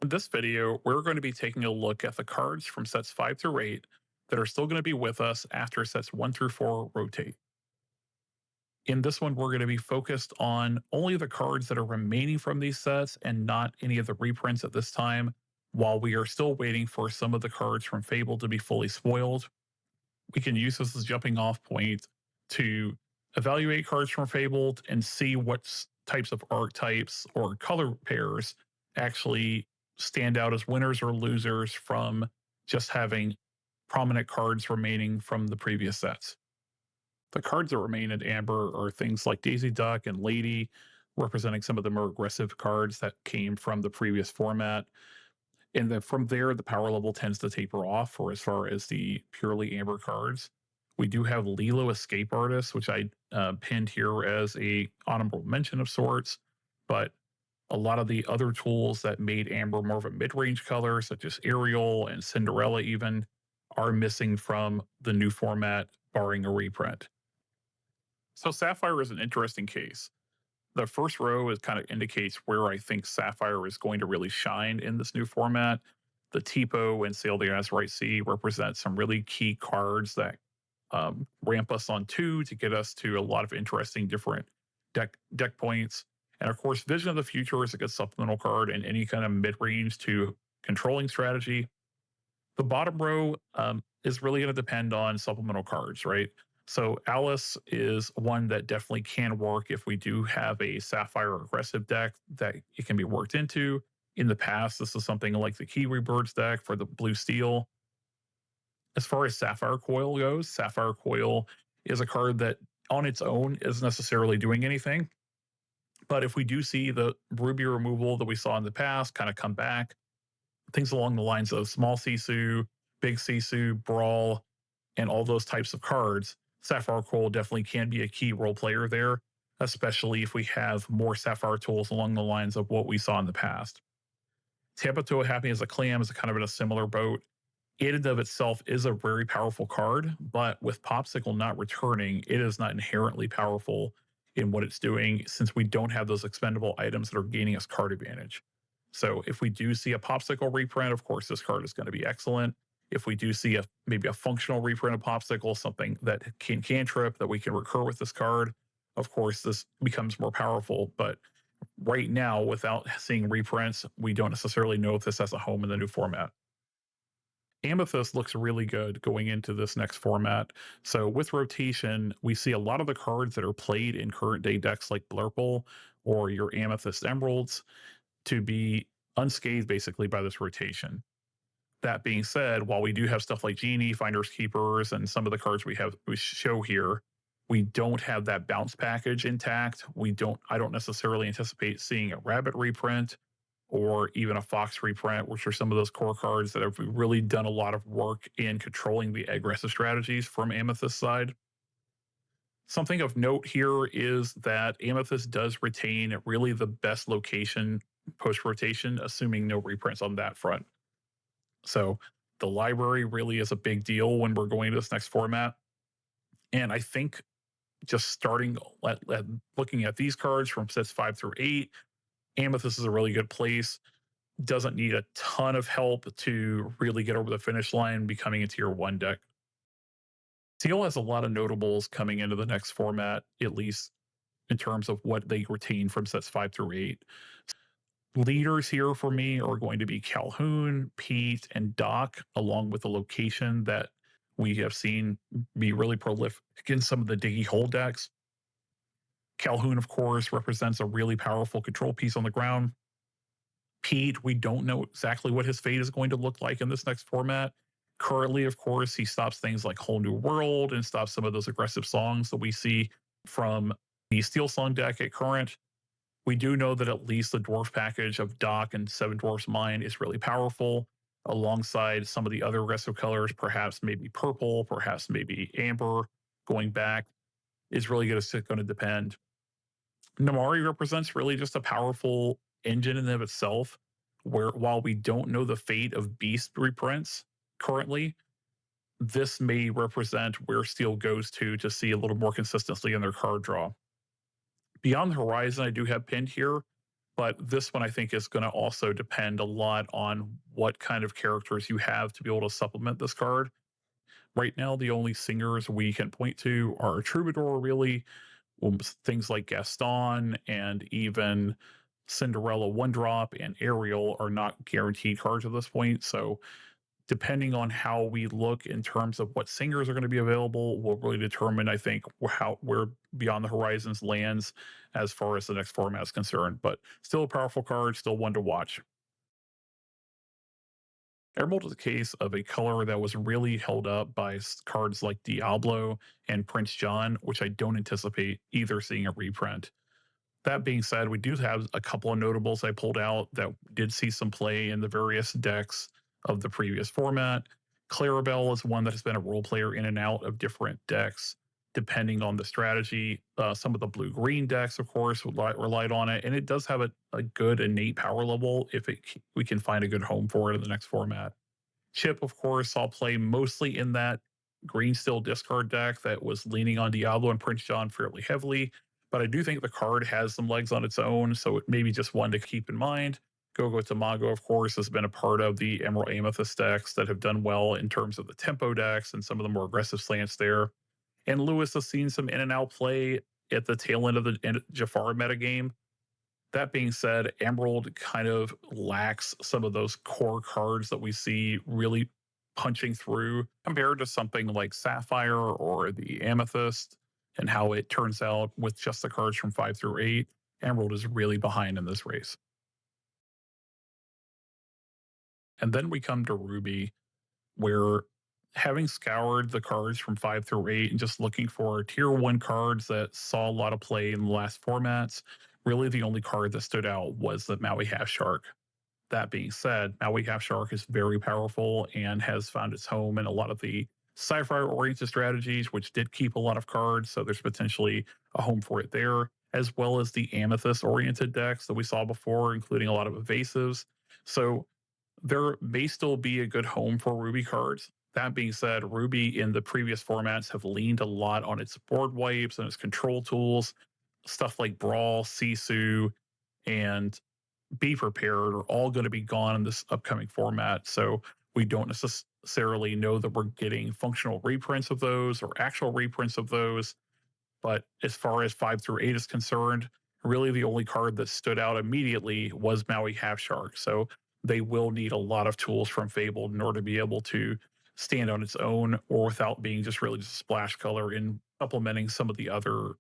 In this video, we're going to be taking a look at the cards from sets 5 through 8 that are still going to be with us after sets 1 through 4 rotate. In this one, we're going to be focused on only the cards that are remaining from these sets and not any of the reprints at this time, while we are still waiting for some of the cards from Fable to be fully spoiled. We can use this as a jumping off point to evaluate cards from Fabled and see what types of archetypes or color pairs actually stand out as winners or losers from just having prominent cards remaining from the previous sets. The cards that remain in Amber are things like Daisy Duck and Lady, representing some of the more aggressive cards that came from the previous format. And then from there, the power level tends to taper off for as far as the purely Amber cards. We do have Lilo Escape Artist, which I pinned here as a honorable mention of sorts, but a lot of the other tools that made Amber more of a mid-range color, such as Ariel and Cinderella even, are missing from the new format, barring a reprint. So Sapphire is an interesting case. The first row is kind of indicates where I think Sapphire is going to really shine in this new format. The Tipo and Sail the Azurite Sea represent some really key cards that ramp us on 2 to get us to a lot of interesting different deck points. And of course, Vision of the Future is a good supplemental card in any kind of mid-range to controlling strategy. The bottom row is really going to depend on supplemental cards, right? So Alice is one that definitely can work if we do have a Sapphire aggressive deck that it can be worked into. In the past, this is something like the Kiwi Birds deck for the blue steel. As far as Sapphire Coil goes, Sapphire Coil is a card that on its own isn't necessarily doing anything. But if we do see the Ruby removal that we saw in the past kind of come back, things along the lines of Small Sisu, Big Sisu, Brawl, and all those types of cards, Sapphire Coil definitely can be a key role player there, especially if we have more Sapphire tools along the lines of what we saw in the past. Tabatoa Happy as a Clam is kind of in a similar boat. It in of itself is a very powerful card, but with Popsicle not returning, it is not inherently powerful in what it's doing since we don't have those expendable items that are gaining us card advantage. So if we do see a Popsicle reprint, of course, this card is going to be excellent. If we do see maybe a functional reprint of Popsicle, something that can cantrip that we can recur with this card, of course, this becomes more powerful. But right now, without seeing reprints, we don't necessarily know if this has a home in the new format. Amethyst looks really good going into this next format. So with rotation, we see a lot of the cards that are played in current day decks like Blurple or your Amethyst Emeralds to be unscathed basically by this rotation. That being said, while we do have stuff like Genie, Finders Keepers, and some of the cards we show here, we don't have that bounce package intact. I don't necessarily anticipate seeing a Rabbit reprint or even a Fox reprint, which are some of those core cards that have really done a lot of work in controlling the aggressive strategies from Amethyst side. Something of note here is that Amethyst does retain really the best location post rotation, assuming no reprints on that front. So the library really is a big deal when we're going to this next format. And I think just starting looking at these cards from sets 5 through 8, Amethyst is a really good place. Doesn't need a ton of help to really get over the finish line, becoming a tier 1 deck. Seal has a lot of notables coming into the next format, at least in terms of what they retain from sets 5 through 8. Leaders here for me are going to be Calhoun, Pete, and Doc, along with the location that we have seen be really prolific in some of the Diggy Hole decks. Calhoun, of course, represents a really powerful control piece on the ground. Pete, we don't know exactly what his fate is going to look like in this next format. Currently, of course, he stops things like Whole New World and stops some of those aggressive songs that we see from the Steel Song deck at current. We do know that at least the dwarf package of Doc and Seven Dwarfs Mine is really powerful, alongside some of the other aggressive colors, perhaps maybe purple, perhaps maybe amber going back, is really going to depend. Namari represents really just a powerful engine in and of itself, where while we don't know the fate of Beast reprints currently, this may represent where Steel goes to see a little more consistency in their card draw. Beyond the Horizon, I do have pinned here, But this one I think is going to also depend a lot on what kind of characters you have to be able to supplement this card. Right now, the only singers we can point to are Troubadour, really. Things like Gaston and even Cinderella One Drop and Ariel are not guaranteed cards at this point. So, depending on how we look in terms of what singers are going to be available, will really determine, I think, how where Beyond the Horizons lands as far as the next format is concerned. But still a powerful card, still one to watch. Emerald is a case of a color that was really held up by cards like Diablo and Prince John, which I don't anticipate either seeing a reprint. That being said, we do have a couple of notables I pulled out that did see some play in the various decks of the previous format. Clarabelle is one that has been a role player in and out of different decks, depending on the strategy. Some of the blue green decks, of course, relied on it, and it does have a good innate power level if we can find a good home for it in the next format. Chip, of course, saw play mostly in that green steel discard deck that was leaning on Diablo and Prince John fairly heavily. But I do think the card has some legs on its own, so it may be just one to keep in mind. Gogo Tamago, of course, has been a part of the Emerald Amethyst decks that have done well in terms of the tempo decks and some of the more aggressive slants there. And Lewis has seen some in and out play at the tail end of the Jafar metagame. That being said, Emerald kind of lacks some of those core cards that we see really punching through compared to something like Sapphire or the Amethyst, and how it turns out with just the cards from 5 through 8. Emerald is really behind in this race. And then we come to Ruby, where having scoured the cards from 5 through 8 and just looking for tier 1 cards that saw a lot of play in the last formats, really the only card that stood out was the Maui Half Shark. That being said, Maui Half Shark is very powerful and has found its home in a lot of the sci-fi oriented strategies, which did keep a lot of cards. So there's potentially a home for it there, as well as the Amethyst oriented decks that we saw before, including a lot of evasives. So there may still be a good home for Ruby cards. That being said, Ruby in the previous formats have leaned a lot on its board wipes and its control tools. Stuff like Brawl, Sisu, and Be Prepared are all going to be gone in this upcoming format. So we don't necessarily know that we're getting functional reprints of those or actual reprints of those. But as far as 5 through 8 is concerned, really the only card that stood out immediately was Maui Half Shark. So they will need a lot of tools from Fabled in order to be able to stand on its own or without being just really just a splash color in supplementing some of the other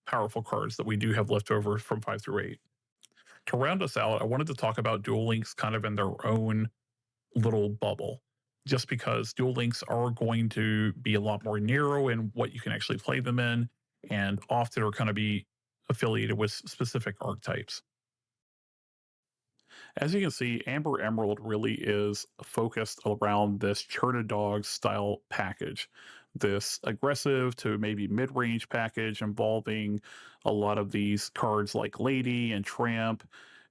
powerful cards that we do have left over from 5 through 8. To round us out, I wanted to talk about Duel Links kind of in their own little bubble, just because Duel Links are going to be a lot more narrow in what you can actually play them in, and often are going to be affiliated with specific archetypes. As you can see, Amber Emerald really is focused around this Churna Dog style package, this aggressive to maybe mid range package involving a lot of these cards like Lady and Tramp,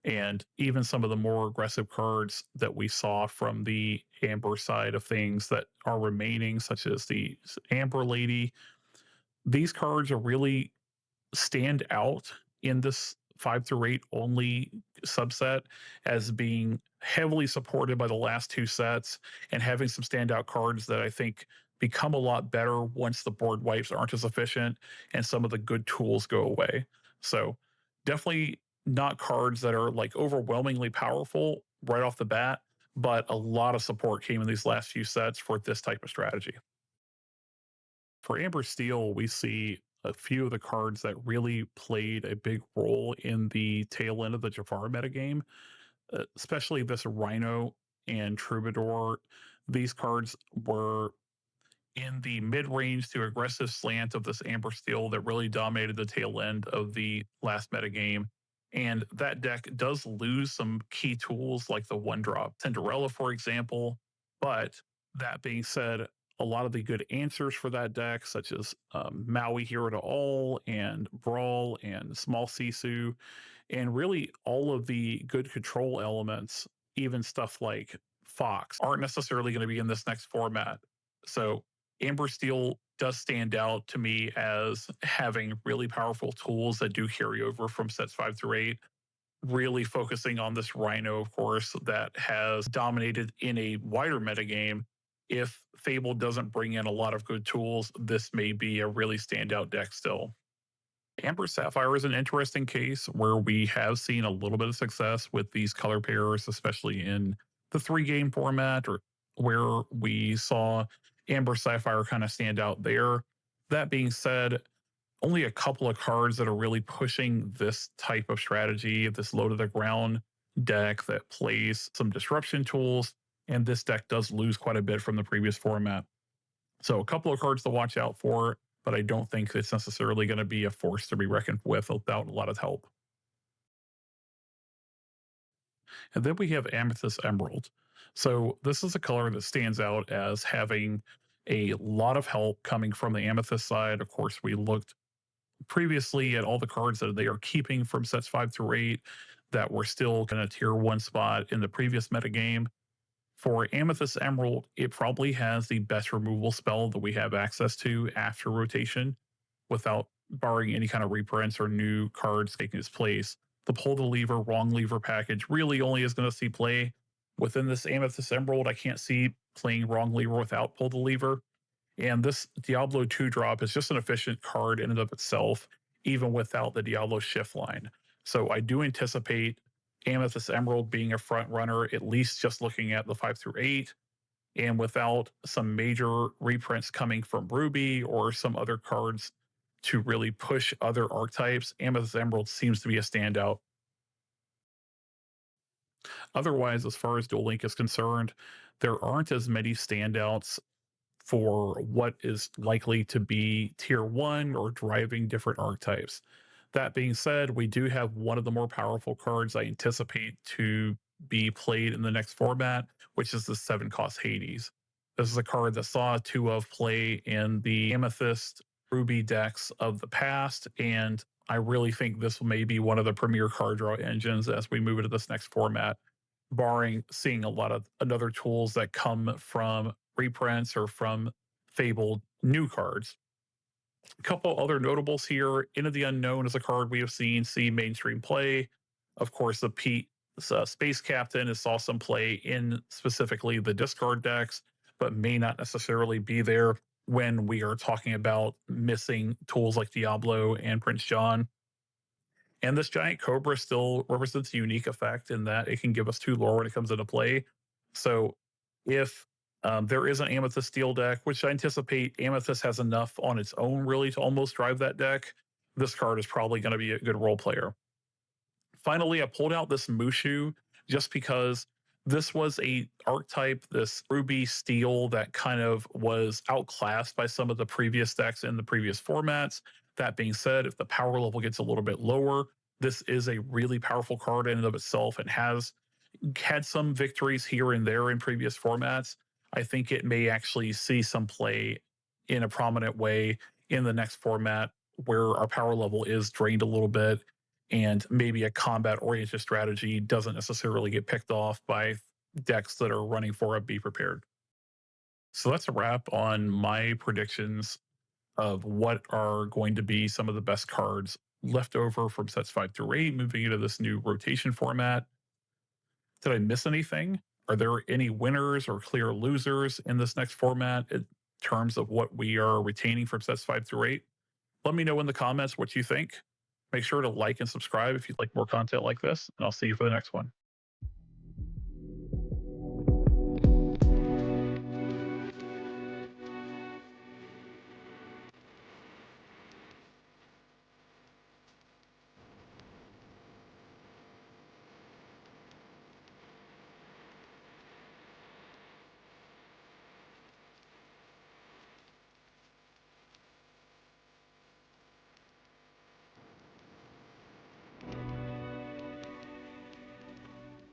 and even some of the more aggressive cards that we saw from the Amber side of things that are remaining, such as the Amber Lady. These cards are really stand out in this 5 through 8 only subset as being heavily supported by the last two sets and having some standout cards that I think become a lot better once the board wipes aren't as efficient and some of the good tools go away. So definitely not cards that are like overwhelmingly powerful right off the bat, but a lot of support came in these last few sets for this type of strategy. For Amber Steel, we see a few of the cards that really played a big role in the tail end of the Jafar metagame, especially this Rhino and Troubadour. These cards were in the mid range to aggressive slant of this Amber Steel that really dominated the tail end of the last metagame. And that deck does lose some key tools like the one drop Cinderella, for example. But that being said, a lot of the good answers for that deck, such as Maui Hero to All and Brawl and Small Sisu, and really all of the good control elements, even stuff like Fox, aren't necessarily going to be in this next format. So Amber Steel does stand out to me as having really powerful tools that do carry over from sets 5 through 8. really focusing on this Rhino, of course, that has dominated in a wider metagame. If Fable doesn't bring in a lot of good tools, this may be a really standout deck still. Amber Sapphire is an interesting case where we have seen a little bit of success with these color pairs, especially in the 3 game format, or where we saw Amber Sapphire kind of stand out there. That being said, only a couple of cards that are really pushing this type of strategy, this low to the ground deck that plays some disruption tools. And this deck does lose quite a bit from the previous format. So a couple of cards to watch out for, but I don't think it's necessarily going to be a force to be reckoned with without a lot of help. And then we have Amethyst Emerald. So this is a color that stands out as having a lot of help coming from the Amethyst side. Of course, we looked previously at all the cards that they are keeping from sets 5 through 8 that were still kind of tier 1 spot in the previous metagame. For Amethyst Emerald, it probably has the best removal spell that we have access to after rotation without barring any kind of reprints or new cards taking its place. The pull the lever, wrong lever package really only is going to see play within this Amethyst Emerald. I can't see playing wrong lever without pull the lever. And this Diablo 2 drop is just an efficient card in and of itself, even without the Diablo shift line. So I do anticipate Amethyst Emerald being a front runner, at least just looking at the 5 through 8. And without some major reprints coming from Ruby or some other cards to really push other archetypes, Amethyst Emerald seems to be a standout. Otherwise, as far as Duel Link is concerned, there aren't as many standouts for what is likely to be tier 1 or driving different archetypes. That being said, we do have one of the more powerful cards I anticipate to be played in the next format, which is the 7 cost Hades. This is a card that saw 2 of play in the Amethyst Ruby decks of the past, and I really think this may be one of the premier card draw engines as we move into this next format, barring seeing a lot of other tools that come from reprints or from fabled new cards. A couple other notables here. Into the Unknown is a card we have seen see mainstream play. Of course, the Pete Space Captain is saw some play in specifically the discard decks, but may not necessarily be there when we are talking about missing tools like Diablo and Prince John. And this giant cobra still represents a unique effect in that it can give us 2 lore when it comes into play. So if there is an Amethyst Steel deck, which I anticipate Amethyst has enough on its own really to almost drive that deck, this card is probably going to be a good role player. Finally, I pulled out this Mushu just because this was a archetype, this Ruby Steel that kind of was outclassed by some of the previous decks in the previous formats. That being said, if the power level gets a little bit lower, this is a really powerful card in and of itself and has had some victories here and there in previous formats. I think it may actually see some play in a prominent way in the next format where our power level is drained a little bit and maybe a combat oriented strategy doesn't necessarily get picked off by decks that are running for a be prepared. So that's a wrap on my predictions of what are going to be some of the best cards left over from sets 5 through 8 moving into this new rotation format. Did I miss anything? Are there any winners or clear losers in this next format in terms of what we are retaining from sets 5 through 8? Let me know in the comments what you think. Make sure to like and subscribe if you'd like more content like this, and I'll see you for the next one.